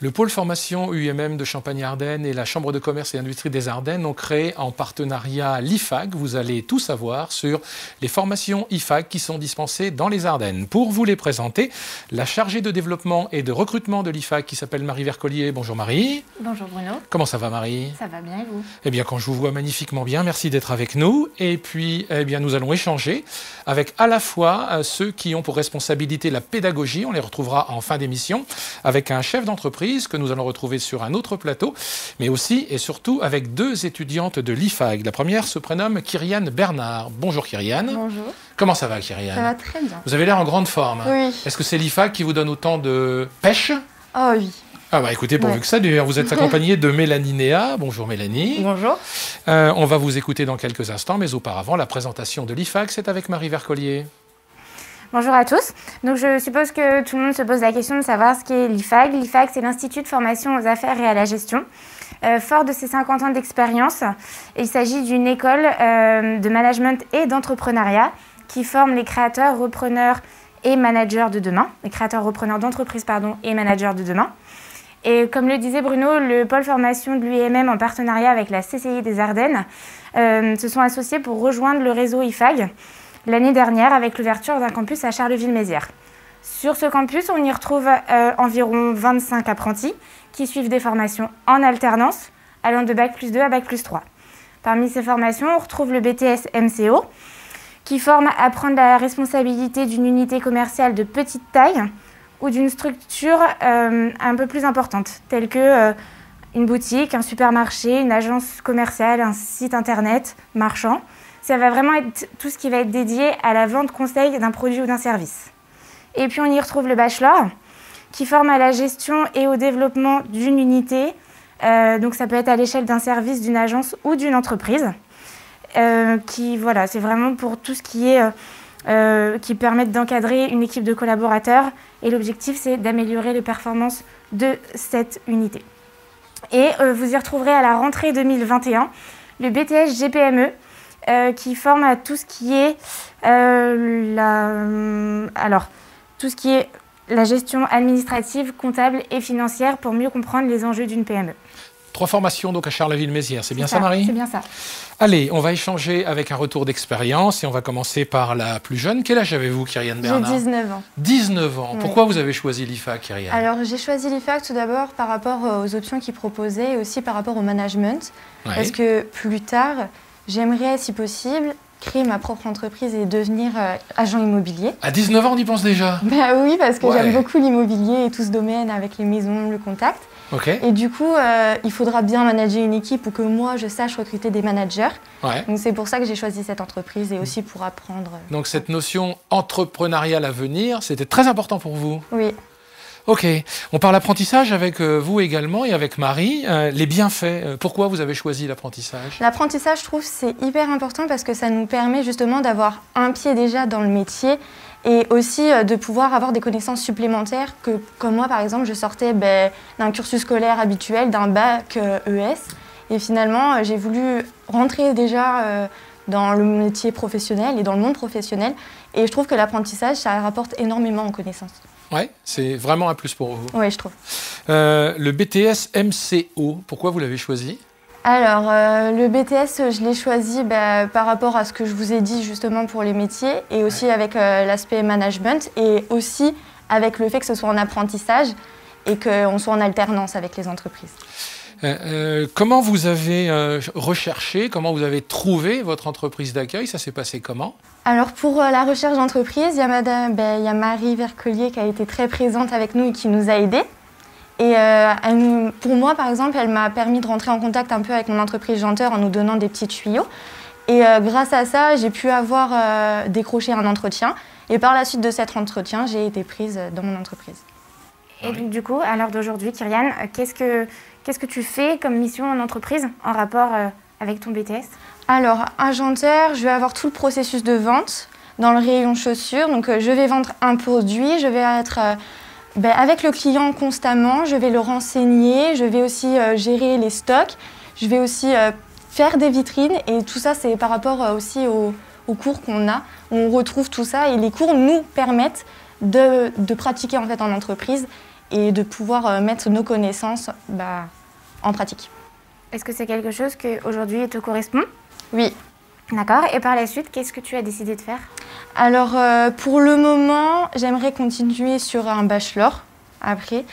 Le pôle formation UMM de Champagne-Ardenne et la Chambre de commerce et d'industrie des Ardennes ont créé en partenariat l'IFAG. Vous allez tout savoir sur les formations IFAG qui sont dispensées dans les Ardennes. Pour vous les présenter, la chargée de développement et de recrutement de l'IFAG qui s'appelle Marie Vercollier. Bonjour Marie. Bonjour Bruno. Comment ça va Marie? Ça va bien et vous? Eh bien quand je vous vois magnifiquement bien, merci d'être avec nous. Et puis eh bien, nous allons échanger avec à la fois ceux qui ont pour responsabilité la pédagogie, on les retrouvera en fin d'émission, avec un chef d'entreprise que nous allons retrouver sur un autre plateau, mais aussi et surtout avec deux étudiantes de l'IFAG. La première se prénomme Kyriane Bernard. Bonjour Kyriane. Bonjour. Comment ça va Kyriane? Ça va très bien. Vous avez l'air en grande forme. Oui. Est-ce que c'est l'IFAG qui vous donne autant de pêche? Oh oui. Ah bah écoutez, pourvu que ça dure. Vous êtes accompagnée de Mélanie Néa. Bonjour Mélanie. Bonjour. On va vous écouter dans quelques instants, mais auparavant, la présentation de l'IFAG, c'est avec Marie Vercollier. Bonjour à tous. Donc je suppose que tout le monde se pose la question de savoir ce qu'est l'IFAG. L'IFAG, c'est l'Institut de formation aux affaires et à la gestion. Fort de ses 50 ans d'expérience, il s'agit d'une école de management et d'entrepreneuriat qui forme les créateurs, repreneurs et managers de demain. Les créateurs, repreneurs d'entreprises, et managers de demain. Et comme le disait Bruno, le pôle formation de l'UMM en partenariat avec la CCI des Ardennes se sont associés pour rejoindre le réseau IFAG l'année dernière avec l'ouverture d'un campus à Charleville-Mézières. Sur ce campus, on y retrouve environ 25 apprentis qui suivent des formations en alternance allant de Bac+2 à Bac+3. Parmi ces formations, on retrouve le BTS MCO qui forme à prendre la responsabilité d'une unité commerciale de petite taille ou d'une structure un peu plus importante, telle que une boutique, un supermarché, une agence commerciale, un site internet marchand. Ça va vraiment être tout ce qui va être dédié à la vente conseil d'un produit ou d'un service. Et puis on y retrouve le bachelor, qui forme à la gestion et au développement d'une unité. Donc ça peut être à l'échelle d'un service, d'une agence ou d'une entreprise. C'est vraiment pour tout ce qui est qui permettent d'encadrer une équipe de collaborateurs. Et l'objectif, c'est d'améliorer les performances de cette unité. Et vous y retrouverez à la rentrée 2021 le BTS GPME, qui forme à tout ce qui est la gestion administrative, comptable et financière pour mieux comprendre les enjeux d'une PME. 3 formations donc à Charleville-Mézières, c'est bien ça Marie? C'est bien ça. Allez, on va échanger avec un retour d'expérience et on va commencer par la plus jeune. Quel âge avez-vous Kyriane Bernard? J'ai 19 ans. 19 ans. Oui. Pourquoi vous avez choisi l'IFAG Kyriane? Alors j'ai choisi l'IFAG tout d'abord par rapport aux options qu'il proposait et aussi par rapport au management. Ouais. Parce que plus tard, j'aimerais si possible créer ma propre entreprise et devenir agent immobilier. À 19 ans, on y pense déjà? Ben oui, parce que Ouais. j'aime beaucoup l'immobilier et tout ce domaine avec les maisons, le contact. Ok. Et du coup, il faudra bien manager une équipe pour que moi, je sache recruter des managers. Ouais. Donc c'est pour ça que j'ai choisi cette entreprise et aussi pour apprendre. Donc cette notion entrepreneuriale à venir, c'était très important pour vous? Oui. Ok. On parle apprentissage avec vous également et avec Marie. Les bienfaits, pourquoi vous avez choisi l'apprentissage? L'apprentissage, je trouve, c'est hyper important parce que ça nous permet justement d'avoir un pied déjà dans le métier et aussi de pouvoir avoir des connaissances supplémentaires que, comme moi, par exemple, je sortais d'un cursus scolaire habituel, d'un bac ES. Et finalement, j'ai voulu rentrer déjà dans le métier professionnel et dans le monde professionnel. Et je trouve que l'apprentissage, ça rapporte énormément en connaissances. Ouais, c'est vraiment un plus pour vous. Oui, je trouve. Le BTS MCO, pourquoi vous l'avez choisi? Alors, le BTS, je l'ai choisi par rapport à ce que je vous ai dit justement pour les métiers et aussi avec l'aspect management et aussi avec le fait que ce soit en apprentissage et qu'on soit en alternance avec les entreprises. Comment vous avez recherché, comment vous avez trouvé votre entreprise d'accueil? Ça s'est passé comment? Alors pour la recherche d'entreprise, il y a Marie Vercollier qui a été très présente avec nous et qui nous a aidés. Et pour moi, par exemple, elle m'a permis de rentrer en contact un peu avec mon entreprise Janteur en nous donnant des petits tuyaux. Et grâce à ça, j'ai pu avoir décroché un entretien. Et par la suite de cet entretien, j'ai été prise dans mon entreprise. Et donc, du coup, à l'heure d'aujourd'hui, Kyriane, qu'est-ce que tu fais comme mission en entreprise en rapport avec ton BTS? Alors, à Janteur, je vais avoir tout le processus de vente dans le rayon chaussures. Donc, je vais vendre un produit, je vais être avec le client constamment, je vais le renseigner, je vais aussi gérer les stocks, je vais aussi faire des vitrines et tout ça, c'est par rapport aussi aux cours qu'on a. On retrouve tout ça et les cours nous permettent de pratiquer en fait en entreprise et de pouvoir mettre nos connaissances en pratique. Est-ce que c'est quelque chose qui aujourd'hui te correspond? Oui. D'accord. Et par la suite, qu'est-ce que tu as décidé de faire? Alors, pour le moment, j'aimerais continuer sur un bachelor après,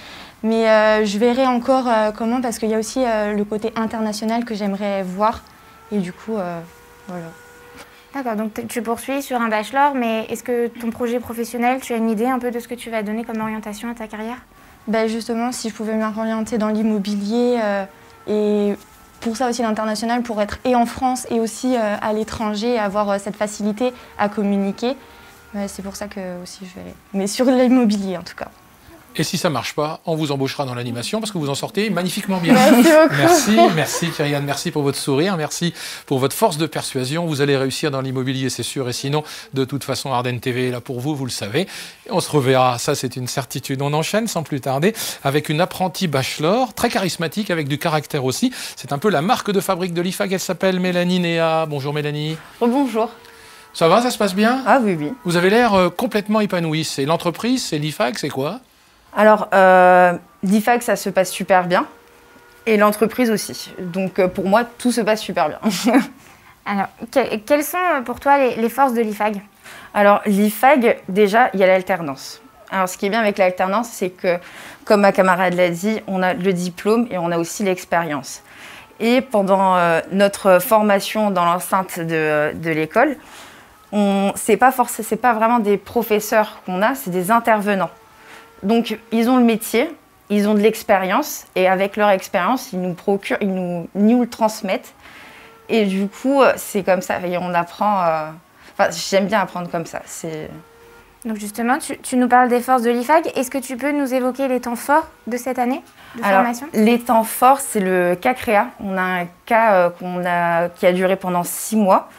mais je verrai encore comment, parce qu'il y a aussi le côté international que j'aimerais voir. Et du coup, voilà. D'accord, donc tu poursuis sur un bachelor, mais est-ce que ton projet professionnel, tu as une idée un peu de ce que tu vas donner comme orientation à ta carrière? Justement, si je pouvais m'orienter dans l'immobilier et pour ça aussi l'international, pour être et en France et aussi à l'étranger, avoir cette facilité à communiquer, c'est pour ça que aussi je verrai. Mais sur l'immobilier en tout cas. Et si ça ne marche pas, on vous embauchera dans l'animation parce que vous en sortez magnifiquement bien. Merci Kyrian, merci pour votre sourire, merci pour votre force de persuasion. Vous allez réussir dans l'immobilier, c'est sûr. Et sinon, de toute façon, Ardenne TV est là pour vous, vous le savez. On se reverra, ça c'est une certitude. On enchaîne sans plus tarder avec une apprentie bachelor, très charismatique, avec du caractère aussi. C'est un peu la marque de fabrique de l'IFAG. Elle s'appelle Mélanie Néa. Bonjour Mélanie. Bonjour. Ça va, ça se passe bien? Ah oui, oui. Vous avez l'air complètement épanouie. C'est l'entreprise, c'est l'IFAG, c'est quoi? Alors, l'IFAG, ça se passe super bien. Et l'entreprise aussi. Donc, pour moi, tout se passe super bien. Alors, quelles sont pour toi les forces de l'IFAG? Alors, l'IFAG, déjà, il y a l'alternance. Alors, ce qui est bien avec l'alternance, c'est que, comme ma camarade l'a dit, on a le diplôme et on a aussi l'expérience. Et pendant notre formation dans l'enceinte de l'école, c'est pas vraiment des professeurs qu'on a, c'est des intervenants. Donc, ils ont le métier, ils ont de l'expérience, et avec leur expérience, ils nous le transmettent. Et du coup, c'est comme ça, et on apprend... j'aime bien apprendre comme ça. Donc justement, tu nous parles des forces de l'IFAG. Est-ce que tu peux nous évoquer les temps forts de cette année de formation? Les temps forts, c'est le cas créa. On a un cas qui a duré pendant 6 mois,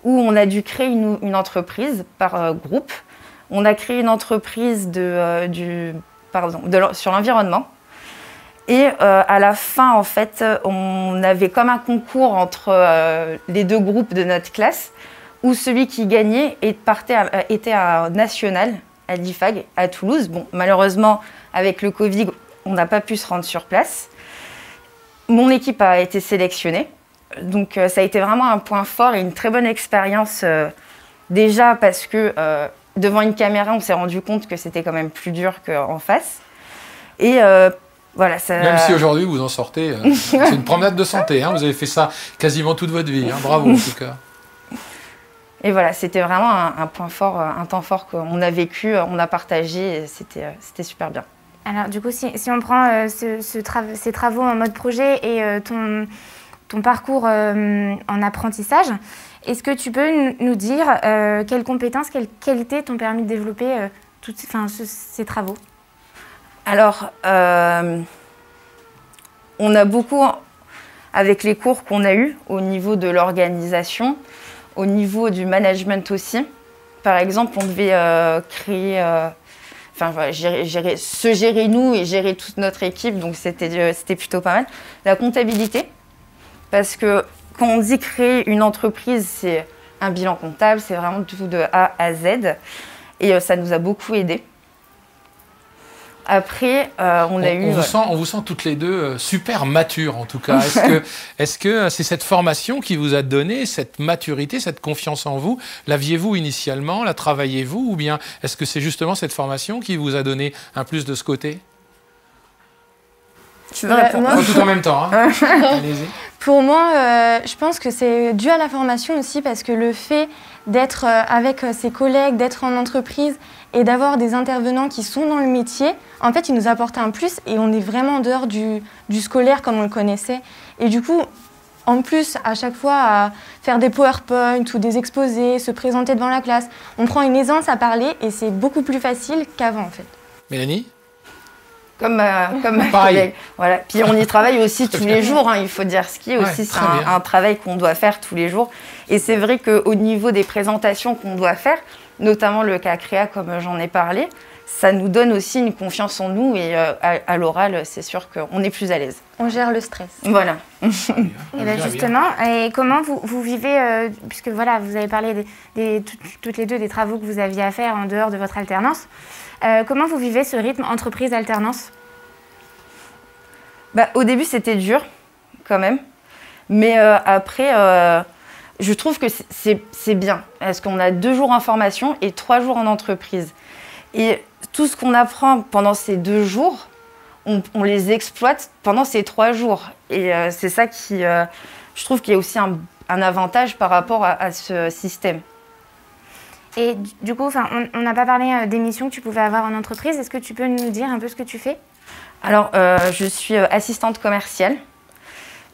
où on a dû créer une entreprise par groupe. On a créé une entreprise sur l'environnement. Et à la fin, en fait, on avait comme un concours entre les deux groupes de notre classe, où celui qui gagnait était à national, à l'IFAG, à Toulouse. Bon, malheureusement, avec le Covid, on n'a pas pu se rendre sur place. Mon équipe a été sélectionnée. Donc, ça a été vraiment un point fort et une très bonne expérience. Déjà parce que... devant une caméra, on s'est rendu compte que c'était quand même plus dur qu'en face. Et voilà, ça... Même si aujourd'hui vous en sortez, c'est une promenade de santé. Hein, vous avez fait ça quasiment toute votre vie. Hein, bravo en tout cas. Et voilà, c'était vraiment un point fort, un temps fort qu'on a vécu, on a partagé. Et c'était super bien. Alors du coup, si on prend ces travaux en mode projet et ton parcours en apprentissage, est-ce que tu peux nous dire quelles compétences, quelles qualités t'ont permis de développer ces travaux? Alors, on a beaucoup, avec les cours qu'on a eus, au niveau de l'organisation, au niveau du management aussi. Par exemple, on devait gérer nous et gérer toute notre équipe, donc c'était plutôt pas mal. La comptabilité, parce que quand on dit créer une entreprise, c'est un bilan comptable, c'est vraiment tout de A à Z. Et ça nous a beaucoup aidés. Après, on vous sent toutes les deux super matures en tout cas. Est-ce que c'est cette formation qui vous a donné cette maturité, cette confiance en vous? L'aviez-vous initialement? La travaillez-vous? Ou bien est-ce que c'est justement cette formation qui vous a donné un plus de ce côté? Tu veux répondre? Tout en même temps. Hein. Allez-y. Pour moi, je pense que c'est dû à la formation aussi, parce que le fait d'être avec ses collègues, d'être en entreprise et d'avoir des intervenants qui sont dans le métier, en fait, ils nous apportent un plus et on est vraiment en dehors du scolaire comme on le connaissait. Et du coup, en plus, à chaque fois, à faire des PowerPoint ou des exposés, se présenter devant la classe, on prend une aisance à parler et c'est beaucoup plus facile qu'avant, en fait. Mélanie? Comme ma collègue. Voilà. Puis on y travaille aussi tous les jours, hein, il faut dire ce qui est aussi, c'est un travail qu'on doit faire tous les jours. Et c'est vrai qu'au niveau des présentations qu'on doit faire, notamment le cas créa comme j'en ai parlé, ça nous donne aussi une confiance en nous et à l'oral, c'est sûr qu'on est plus à l'aise. On gère le stress. Voilà. Et bien justement, et comment vous vivez, puisque voilà, vous avez parlé toutes les deux des travaux que vous aviez à faire en dehors de votre alternance, comment vous vivez ce rythme entreprise-alternance? Au début, c'était dur, quand même. Mais après, je trouve que c'est bien. Parce qu'on a 2 jours en formation et 3 jours en entreprise. Et tout ce qu'on apprend pendant ces 2 jours, on les exploite pendant ces 3 jours. Et c'est ça qui, je trouve, qu'il y a aussi un avantage par rapport à ce système. Et du coup, on n'a pas parlé des missions que tu pouvais avoir en entreprise. Est-ce que tu peux nous dire un peu ce que tu fais? Alors, je suis assistante commerciale.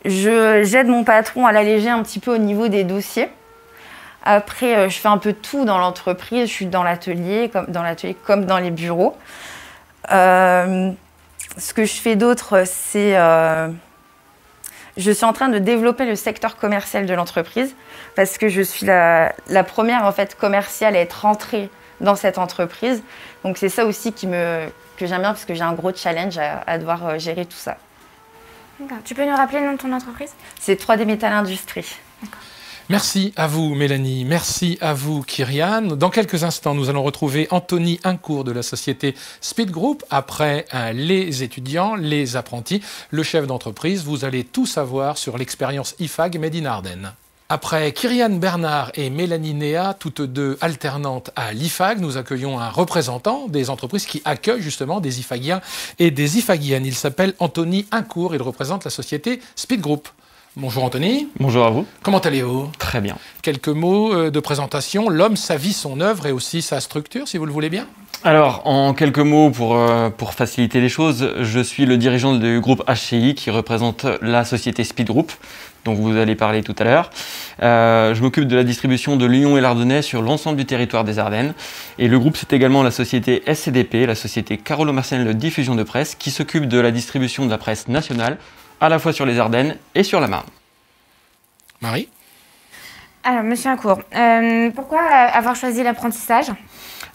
J'aide mon patron à l'alléger un petit peu au niveau des dossiers. Après, je fais un peu tout dans l'entreprise. Je suis dans l'atelier, comme dans les bureaux. Ce que je fais d'autre, c'est... je suis en train de développer le secteur commercial de l'entreprise parce que je suis la première en fait, commerciale à être rentrée dans cette entreprise. Donc c'est ça aussi que j'aime bien parce que j'ai un gros challenge à devoir gérer tout ça. Tu peux nous rappeler le nom de ton entreprise? C'est 3D Métal Industrie. Merci à vous, Mélanie. Merci à vous, Kyrian. Dans quelques instants, nous allons retrouver Anthony Incourt de la société Speed Group. Après les étudiants, les apprentis, le chef d'entreprise, vous allez tout savoir sur l'expérience IFAG Made in Ardennes. Après Kyrian Bernard et Mélanie Néa, toutes deux alternantes à l'IFAG, nous accueillons un représentant des entreprises qui accueillent justement des IFAGiens et des IFAGiennes. Il s'appelle Anthony Incourt, il représente la société Speed Group. Bonjour Anthony. Bonjour à vous. Comment allez-vous? Très bien. Quelques mots de présentation. L'homme, sa vie, son œuvre et aussi sa structure, si vous le voulez bien. Alors, en quelques mots, pour faciliter les choses, je suis le dirigeant du groupe HCI qui représente la société Speed Group, dont vous allez parler tout à l'heure. Je m'occupe de la distribution de Lyon et l'Ardennais sur l'ensemble du territoire des Ardennes. Et le groupe, c'est également la société SCDP, la société Carolo-Marcel de diffusion de presse, qui s'occupe de la distribution de la presse nationale, à la fois sur les Ardennes et sur la Marne. Marie? Alors, monsieur Incourt, pourquoi avoir choisi l'apprentissage?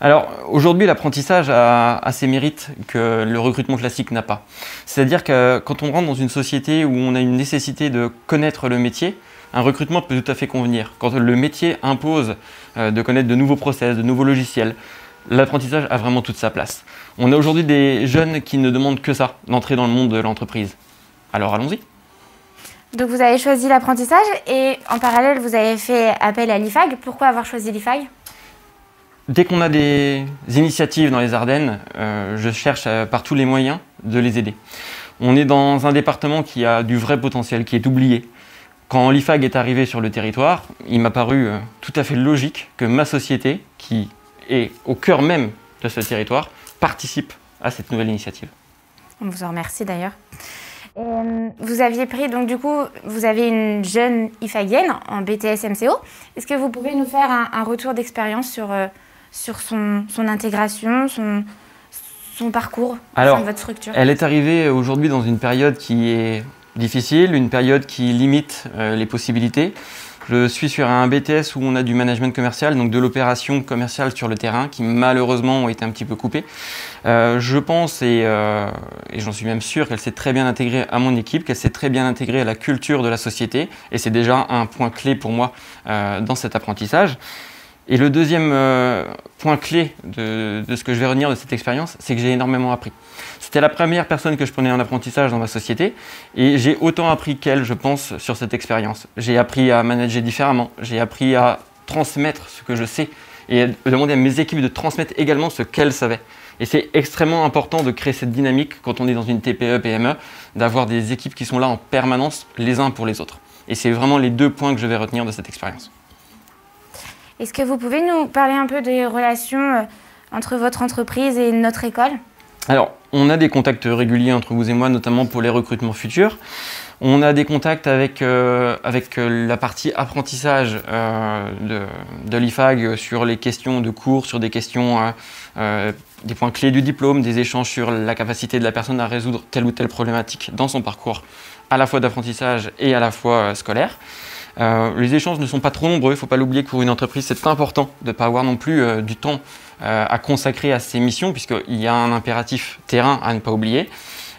Alors, aujourd'hui, l'apprentissage a ses mérites que le recrutement classique n'a pas. C'est-à-dire que quand on rentre dans une société où on a une nécessité de connaître le métier, un recrutement peut tout à fait convenir. Quand le métier impose de connaître de nouveaux process, de nouveaux logiciels, l'apprentissage a vraiment toute sa place. On a aujourd'hui des jeunes qui ne demandent que ça, d'entrer dans le monde de l'entreprise. Alors allons-y. Donc vous avez choisi l'apprentissage et en parallèle vous avez fait appel à l'IFAG. Pourquoi avoir choisi l'IFAG? Dès qu'on a des initiatives dans les Ardennes, je cherche par tous les moyens de les aider. On est dans un département qui a du vrai potentiel, qui est oublié. Quand l'IFAG est arrivé sur le territoire, il m'a paru tout à fait logique que ma société, qui est au cœur même de ce territoire, participe à cette nouvelle initiative. On vous en remercie d'ailleurs. Vous aviez pris, donc du coup, vous avez une jeune IFAGienne en BTS MCO. Est-ce que vous pouvez nous faire un retour d'expérience sur son intégration, son parcours dans votre structure? Elle est arrivée aujourd'hui dans une période qui est difficile, une période qui limite les possibilités. Je suis sur un BTS où on a du management commercial, donc de l'opération commerciale sur le terrain, qui malheureusement ont été un petit peu coupées. Je pense, et j'en suis même sûr, qu'elle s'est très bien intégrée à mon équipe, qu'elle s'est très bien intégrée à la culture de la société, et c'est déjà un point clé pour moi dans cet apprentissage. Et le deuxième point clé de ce que je vais retenir de cette expérience, c'est que j'ai énormément appris. C'était la première personne que je prenais en apprentissage dans ma société et j'ai autant appris qu'elle, je pense, sur cette expérience. J'ai appris à manager différemment, j'ai appris à transmettre ce que je sais et à demander à mes équipes de transmettre également ce qu'elles savaient. Et c'est extrêmement important de créer cette dynamique quand on est dans une TPE, PME, d'avoir des équipes qui sont là en permanence les uns pour les autres. Et c'est vraiment les deux points que je vais retenir de cette expérience. Est-ce que vous pouvez nous parler un peu des relations entre votre entreprise et notre école? Alors, on a des contacts réguliers entre vous et moi, notamment pour les recrutements futurs. On a des contacts avec la partie apprentissage de l'IFAG sur les questions de cours, sur des questions, des points clés du diplôme, des échanges sur la capacité de la personne à résoudre telle ou telle problématique dans son parcours, à la fois d'apprentissage et à la fois scolaire. Les échanges ne sont pas trop nombreux, il ne faut pas l'oublier que pour une entreprise, c'est important de ne pas avoir non plus du temps à consacrer à ses missions, puisqu'il y a un impératif terrain à ne pas oublier.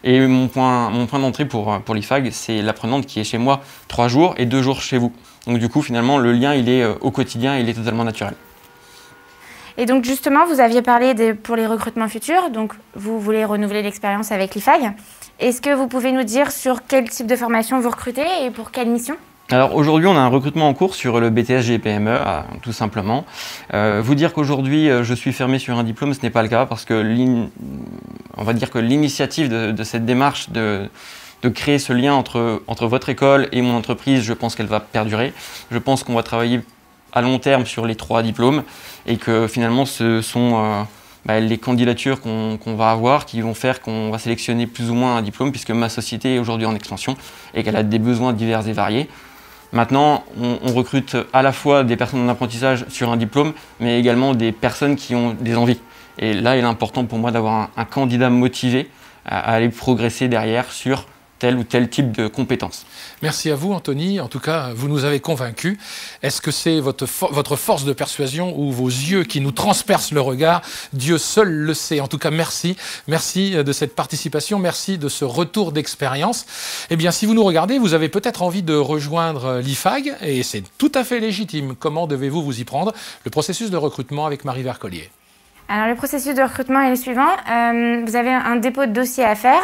Et mon point d'entrée pour l'IFAG, c'est l'apprenante qui est chez moi 3 jours et 2 jours chez vous. Donc du coup, finalement, le lien, il est au quotidien, il est totalement naturel. Et donc justement, vous aviez parlé pour les recrutements futurs, donc vous voulez renouveler l'expérience avec l'IFAG. Est-ce que vous pouvez nous dire sur quel type de formation vous recrutez et pour quelle mission ? Alors aujourd'hui, on a un recrutement en cours sur le BTS GPME, tout simplement. Vous dire qu'aujourd'hui, je suis fermé sur un diplôme, ce n'est pas le cas parce que on va dire que l'initiative de cette démarche de créer ce lien entre votre école et mon entreprise, je pense qu'elle va perdurer. Je pense qu'on va travailler à long terme sur les 3 diplômes et que finalement ce sont les candidatures qu'on va avoir qui vont faire qu'on va sélectionner plus ou moins un diplôme puisque ma société est aujourd'hui en expansion et qu'elle a des besoins divers et variés. Maintenant, on recrute à la fois des personnes en apprentissage sur un diplôme, mais également des personnes qui ont des envies. Et là, il est important pour moi d'avoir un candidat motivé à aller progresser derrière sur tel ou tel type de compétences. Merci à vous, Anthony. En tout cas, vous nous avez convaincus. Est-ce que c'est votre force de persuasion ou vos yeux qui nous transpercent le regard? Dieu seul le sait. En tout cas, merci. Merci de cette participation. Merci de ce retour d'expérience. Eh bien, si vous nous regardez, vous avez peut-être envie de rejoindre l'IFAG et c'est tout à fait légitime. Comment devez-vous vous y prendre? Le processus de recrutement avec Marie Vercollier. Alors, le processus de recrutement est le suivant. Vous avez un dépôt de dossier à faire.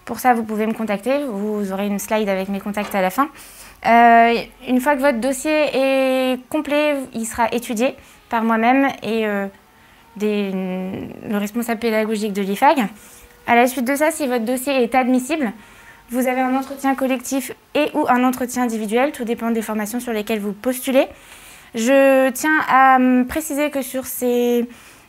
Pour ça, vous pouvez me contacter. Vous aurez une slide avec mes contacts à la fin. Une fois que votre dossier est complet, il sera étudié par moi-même et le responsable pédagogique de l'IFAG. À la suite de ça, si votre dossier est admissible, vous avez un entretien collectif et ou un entretien individuel. Tout dépend des formations sur lesquelles vous postulez. Je tiens à préciser que sur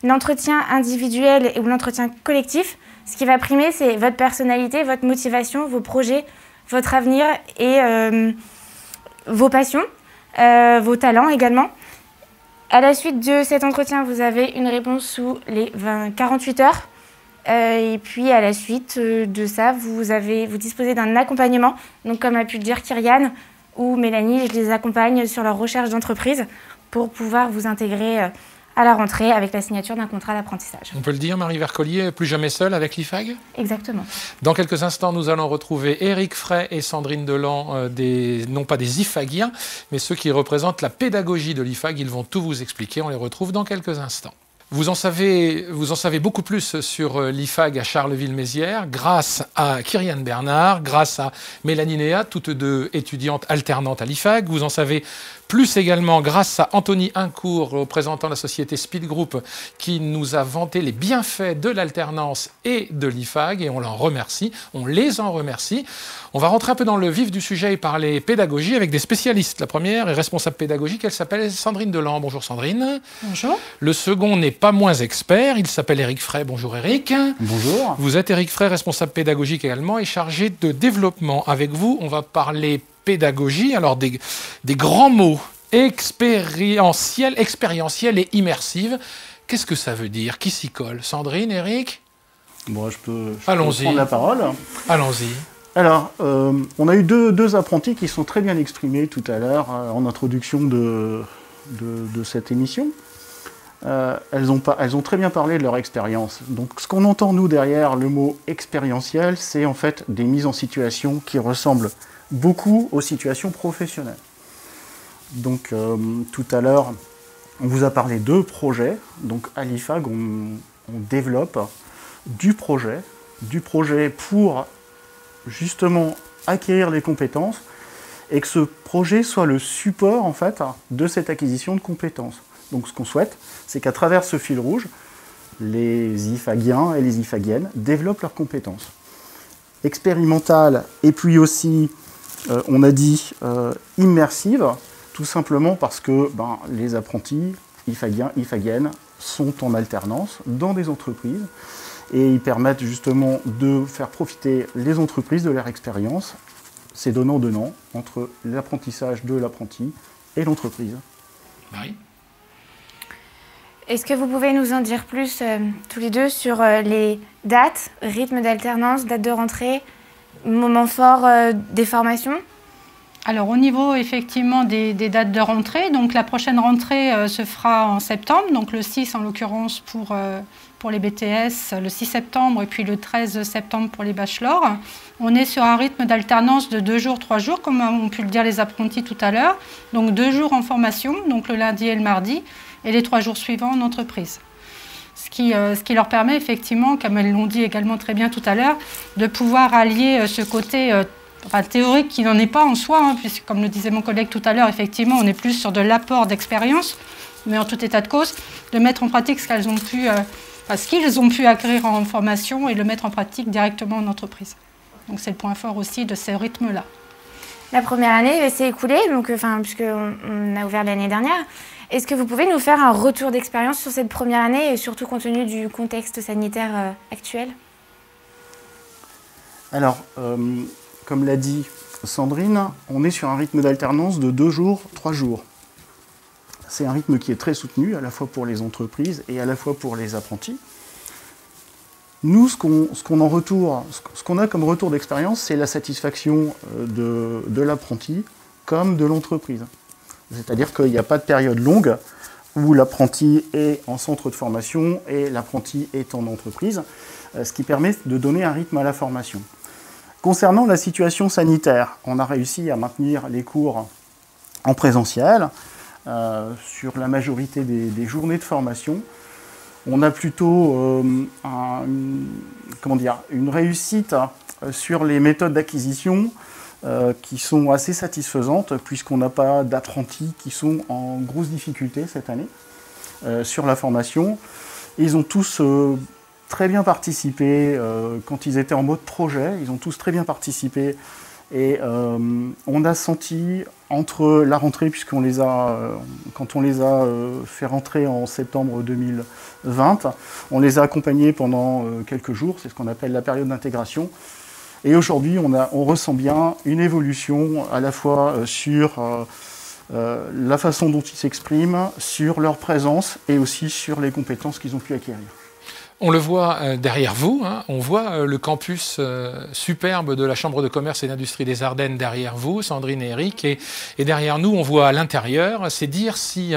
l'entretien individuel ou l'entretien collectif, ce qui va primer, c'est votre personnalité, votre motivation, vos projets, votre avenir et vos passions, vos talents également. À la suite de cet entretien, vous avez une réponse sous les 48 heures. Et puis à la suite de ça, vous disposez d'un accompagnement. Donc comme a pu le dire Kyrian ou Mélanie, je les accompagne sur leur recherche d'entreprise pour pouvoir vous intégrer à la rentrée avec la signature d'un contrat d'apprentissage. On peut le dire, Marie Vercollier, plus jamais seule avec l'IFAG? Exactement. Dans quelques instants, nous allons retrouver Éric Fray et Sandrine Delan, non pas des IFAGiens, mais ceux qui représentent la pédagogie de l'IFAG. Ils vont tout vous expliquer. On les retrouve dans quelques instants. Vous en savez beaucoup plus sur l'IFAG à Charleville-Mézières grâce à Kyrian Bernard, grâce à Mélanie Néa, toutes deux étudiantes alternantes à l'IFAG. Vous en savez plus également grâce à Anthony Incourt, représentant la société Speed Group, qui nous a vanté les bienfaits de l'alternance et de l'IFAG, et on les en remercie. On va rentrer un peu dans le vif du sujet et parler pédagogie avec des spécialistes. La première est responsable pédagogique, elle s'appelle Sandrine Delan. Bonjour Sandrine. Bonjour. Le second n'est pas moins expert, il s'appelle Éric Fray. Bonjour Éric. Bonjour. Vous êtes Éric Fray, responsable pédagogique également et chargé de développement. Avec vous, on va parler pédagogie, alors des grands mots, expérientiel et immersive. Qu'est-ce que ça veut dire? Qui s'y colle? Sandrine, Éric? Bon, je peux prendre la parole. Allons-y. Alors, on a eu deux apprentis qui sont très bien exprimés tout à l'heure en introduction de cette émission. Elles ont très bien parlé de leur expérience. Donc, ce qu'on entend, nous, derrière le mot expérientiel, c'est en fait des mises en situation qui ressemblent beaucoup aux situations professionnelles. Donc, tout à l'heure, on vous a parlé de projets. Donc, à l'IFAG, on développe du projet pour justement acquérir les compétences et que ce projet soit le support, en fait, de cette acquisition de compétences. Donc, ce qu'on souhaite, c'est qu'à travers ce fil rouge, les IFAGiens et les IFAGiennes développent leurs compétences expérimentales et puis aussi, on a dit, immersives, tout simplement parce que les apprentis IFAGiens, IFAGiennes sont en alternance dans des entreprises et ils permettent justement de faire profiter les entreprises de leur expérience. C'est donnant-donnant entre l'apprentissage de l'apprenti et l'entreprise. Marie ? Est-ce que vous pouvez nous en dire plus, tous les deux, sur les dates, rythme d'alternance, date de rentrée, moment fort des formations ? Alors au niveau effectivement des dates de rentrée, donc la prochaine rentrée se fera en septembre, donc le 6 en l'occurrence pour les BTS, le 6 septembre et puis le 13 septembre pour les bachelors. On est sur un rythme d'alternance de 2 jours, 3 jours, comme ont pu le dire les apprentis tout à l'heure. Donc 2 jours en formation, donc le lundi et le mardi, et les 3 jours suivants en entreprise. ce qui leur permet effectivement, comme elles l'ont dit également très bien tout à l'heure, de pouvoir allier ce côté théorique qui n'en est pas en soi, hein, puisque comme le disait mon collègue tout à l'heure, effectivement, on est plus sur de l'apport d'expérience, mais en tout état de cause, de mettre en pratique ce qu'ils ont pu acquérir en formation et le mettre en pratique directement en entreprise. Donc c'est le point fort aussi de ce rythme-là. La première année s'est écoulée, puisqu'on a ouvert l'année dernière. Est-ce que vous pouvez nous faire un retour d'expérience sur cette première année et surtout compte tenu du contexte sanitaire actuel? Alors, comme l'a dit Sandrine, on est sur un rythme d'alternance de 2 jours, 3 jours. C'est un rythme qui est très soutenu, à la fois pour les entreprises et à la fois pour les apprentis. Nous, ce qu'on a comme retour d'expérience, c'est la satisfaction de l'apprenti comme de l'entreprise. C'est-à-dire qu'il n'y a pas de période longue où l'apprenti est en centre de formation et l'apprenti est en entreprise, ce qui permet de donner un rythme à la formation. Concernant la situation sanitaire, on a réussi à maintenir les cours en présentiel sur la majorité des journées de formation. On a plutôt une réussite sur les méthodes d'acquisition qui sont assez satisfaisantes puisqu'on n'a pas d'apprentis qui sont en grosse difficulté cette année sur la formation. Ils ont tous très bien participé quand ils étaient en mode projet, ils ont tous très bien participé et on a senti entre la rentrée, puisqu'on les a, quand on les a fait rentrer en septembre 2020, on les a accompagnés pendant quelques jours, c'est ce qu'on appelle la période d'intégration. Et aujourd'hui, on ressent bien une évolution à la fois sur la façon dont ils s'expriment, sur leur présence et aussi sur les compétences qu'ils ont pu acquérir. On le voit derrière vous, hein, on voit le campus superbe de la Chambre de commerce et d'industrie des Ardennes derrière vous, Sandrine et Eric, et derrière nous, on voit à l'intérieur. C'est dire si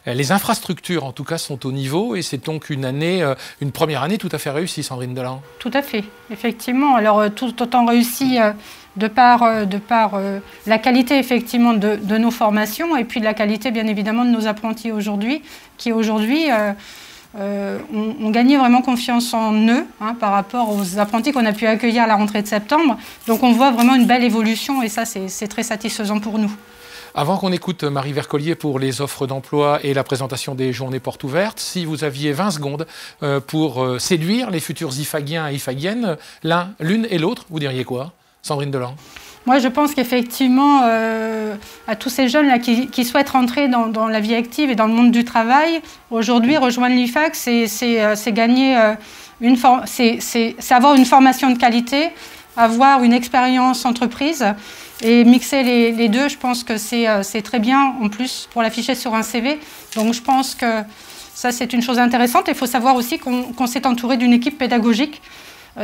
les infrastructures, en tout cas, sont au niveau, et c'est donc une première année tout à fait réussie, Sandrine Delan. Tout à fait, effectivement. Alors, tout autant réussi de par la qualité, effectivement, de nos formations, et puis de la qualité, bien évidemment, de nos apprentis aujourd'hui, qui aujourd'hui... on gagnait vraiment confiance en eux par rapport aux apprentis qu'on a pu accueillir à la rentrée de septembre. Donc on voit vraiment une belle évolution et ça c'est très satisfaisant pour nous. Avant qu'on écoute Marie Vercollier pour les offres d'emploi et la présentation des journées portes ouvertes, si vous aviez 20 secondes pour séduire les futurs IFAGiens et IFAGiennes, l'une et l'autre, vous diriez quoi, Sandrine Delan? Moi, je pense qu'effectivement, à tous ces jeunes-là qui souhaitent rentrer dans la vie active et dans le monde du travail, aujourd'hui, rejoindre l'IFAG, c'est gagner c'est avoir une formation de qualité, avoir une expérience entreprise et mixer les deux. Je pense que c'est très bien, en plus, pour l'afficher sur un CV. Donc, je pense que ça, c'est une chose intéressante. Il faut savoir aussi qu'on s'est entouré d'une équipe pédagogique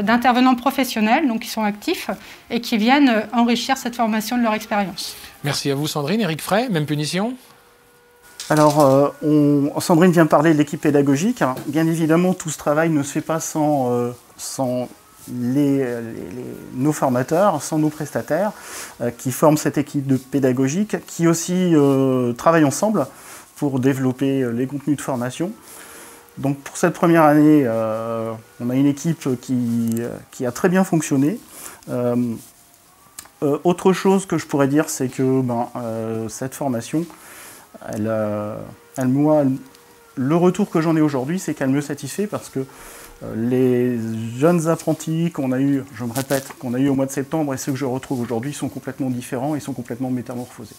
d'intervenants professionnels, donc qui sont actifs et qui viennent enrichir cette formation de leur expérience. Merci à vous Sandrine. Éric Fray, même punition? Alors, Sandrine vient de parler de l'équipe pédagogique. Bien évidemment, tout ce travail ne se fait pas sans nos formateurs, sans nos prestataires qui forment cette équipe pédagogique, qui aussi travaillent ensemble pour développer les contenus de formation. Donc pour cette première année, on a une équipe qui a très bien fonctionné. Autre chose que je pourrais dire, c'est que cette formation, moi, le retour que j'en ai aujourd'hui, c'est qu'elle me satisfait parce que les jeunes apprentis qu'on a eu, je me répète, qu'on a eu au mois de septembre et ceux que je retrouve aujourd'hui sont complètement différents et sont complètement métamorphosés.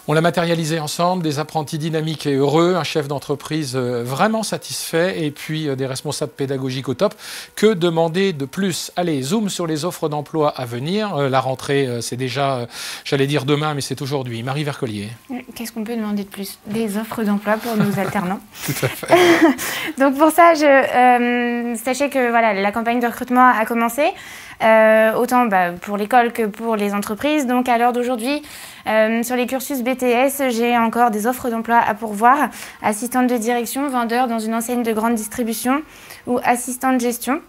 On l'a matérialisé ensemble, des apprentis dynamiques et heureux, un chef d'entreprise vraiment satisfait et puis des responsables pédagogiques au top. Que demander de plus? Allez, zoom sur les offres d'emploi à venir. La rentrée, c'est déjà, j'allais dire demain, mais c'est aujourd'hui. Marie Vercollier. Qu'est-ce qu'on peut demander de plus? Des offres d'emploi pour nos alternants. Tout à fait. Donc pour ça, sachez que voilà, la campagne de recrutement a commencé. Autant pour l'école que pour les entreprises. Donc à l'heure d'aujourd'hui, sur les cursus BTS, j'ai encore des offres d'emploi à pourvoir. Assistante de direction, vendeur dans une enseigne de grande distribution ou assistante de gestion.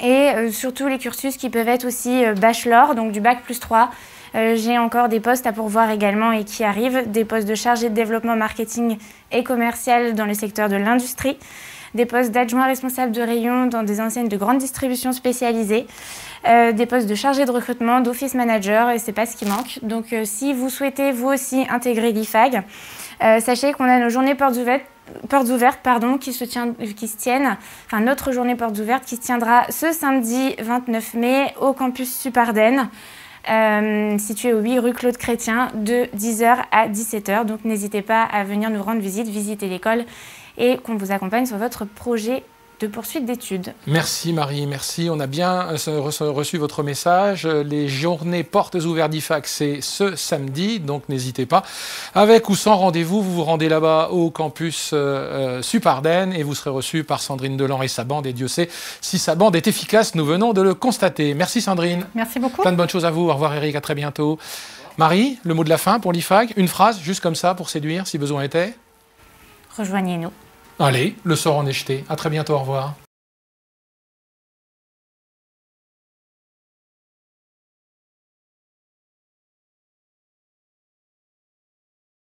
Et surtout les cursus qui peuvent être aussi bachelor, donc du bac plus 3. J'ai encore des postes à pourvoir également et qui arrivent, des postes de chargé de développement marketing et commercial dans le secteur de l'industrie. des postes d'adjoint responsable de rayon dans des enseignes de grande distribution spécialisées, des postes de chargé de recrutement, d'office manager, et c'est pas ce qui manque. Donc si vous souhaitez vous aussi intégrer l'IFAG, sachez qu'on a nos journées portes ouvertes qui se tiennent, enfin notre journée portes ouvertes qui se tiendra ce samedi 29 mai au campus Supardenne, situé au 8 rue Claude Chrétien, de 10h à 17h. Donc n'hésitez pas à venir nous rendre visite, visiter l'école et qu'on vous accompagne sur votre projet de poursuite d'études. Merci Marie, merci. On a bien reçu votre message. Les journées portes ouvertes d'IFAG, c'est ce samedi, donc n'hésitez pas. Avec ou sans rendez-vous, vous vous rendez là-bas au campus Supardenne et vous serez reçu par Sandrine Delan et sa bande. Et Dieu sait si sa bande est efficace, nous venons de le constater. Merci Sandrine. Merci beaucoup. Plein de bonnes choses à vous. Au revoir Eric, à très bientôt. Marie, le mot de la fin pour l'IFAG, une phrase juste comme ça pour séduire si besoin était. Rejoignez-nous. Allez, le sort en est jeté. À très bientôt, au revoir.